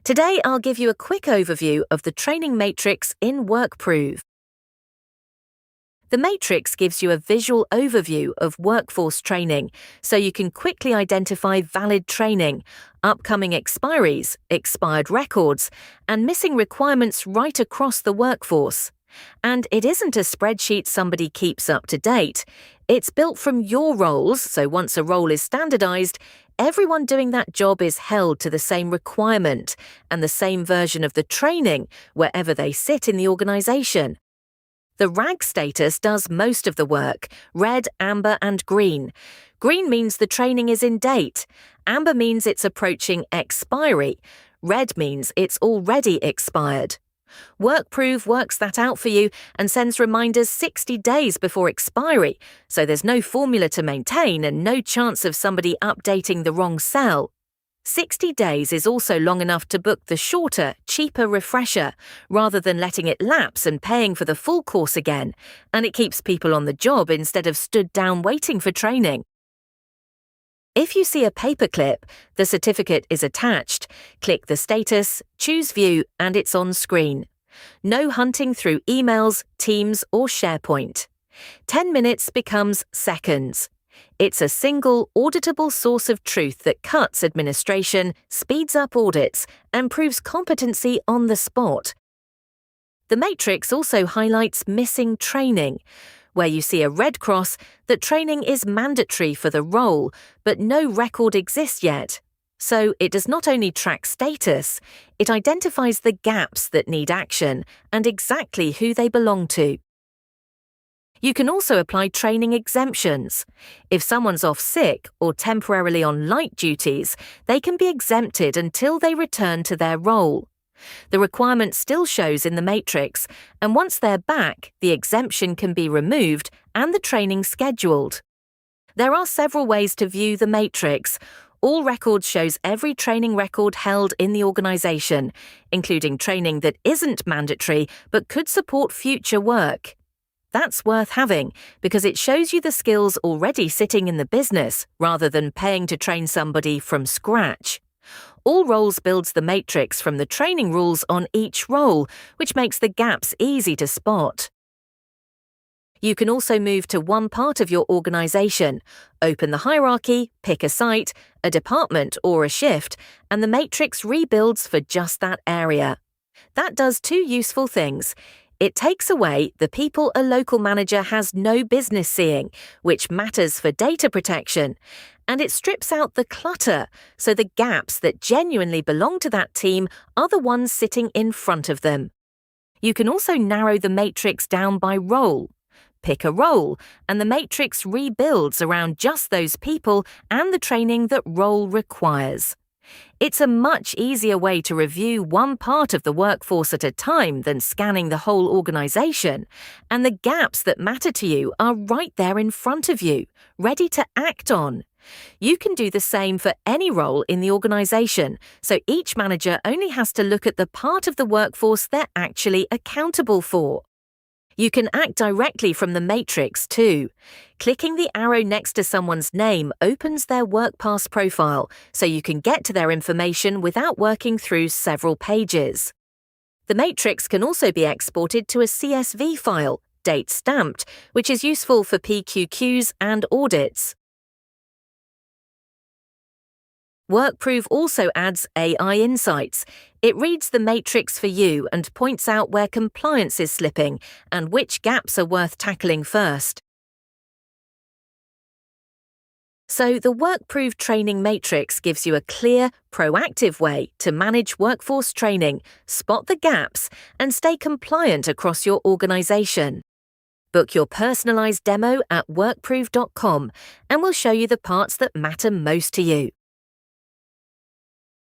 Today, I'll give you a quick overview of the training matrix in Workprove. The matrix gives you a visual overview of workforce training, so you can quickly identify valid training, upcoming expiries, expired records, and missing requirements right across the workforce. And it isn't a spreadsheet somebody keeps up to date. It's built from your roles, so once a role is standardized, everyone doing that job is held to the same requirement and the same version of the training wherever they sit in the organization. The RAG status does most of the work: red, amber, and green. Green means the training is in date. Amber means it's approaching expiry. Red means it's already expired. Workprove works that out for you and sends reminders 60 days before expiry, so there's no formula to maintain and no chance of somebody updating the wrong cell. 60 days is also long enough to book the shorter, cheaper refresher, rather than letting it lapse and paying for the full course again, and it keeps people on the job instead of stood down waiting for training. If you see a paperclip, the certificate is attached. Click the status, choose View, and it's on screen. No hunting through emails, Teams, or SharePoint. 10 minutes becomes seconds. It's a single, auditable source of truth that cuts administration, speeds up audits, and proves competency on the spot. The matrix also highlights missing training, where you see a red cross that training is mandatory for the role, but no record exists yet. So it does not only track status, it identifies the gaps that need action and exactly who they belong to. You can also apply training exemptions. If someone's off sick or temporarily on light duties, they can be exempted until they return to their role. The requirement still shows in the matrix, and once they're back, the exemption can be removed and the training scheduled. There are several ways to view the matrix. All records shows every training record held in the organization, including training that isn't mandatory but could support future work. That's worth having because it shows you the skills already sitting in the business rather than paying to train somebody from scratch. All roles builds the matrix from the training rules on each role, which makes the gaps easy to spot. You can also move to one part of your organization, open the hierarchy, pick a site, a department, or a shift, and the matrix rebuilds for just that area. That does two useful things. It takes away the people a local manager has no business seeing, which matters for data protection, and it strips out the clutter, so the gaps that genuinely belong to that team are the ones sitting in front of them. You can also narrow the matrix down by role. Pick a role, and the matrix rebuilds around just those people and the training that role requires. It's a much easier way to review one part of the workforce at a time than scanning the whole organization, and the gaps that matter to you are right there in front of you, ready to act on. You can do the same for any role in the organization, so each manager only has to look at the part of the workforce they're actually accountable for. You can act directly from the matrix too. Clicking the arrow next to someone's name opens their WorkPass profile, so you can get to their information without working through several pages. The matrix can also be exported to a CSV file, date stamped, which is useful for PQQs and audits. Workprove also adds AI insights. It reads the matrix for you and points out where compliance is slipping and which gaps are worth tackling first. So the Workprove training matrix gives you a clear, proactive way to manage workforce training, spot the gaps, and stay compliant across your organization. Book your personalized demo at workprove.com and we'll show you the parts that matter most to you.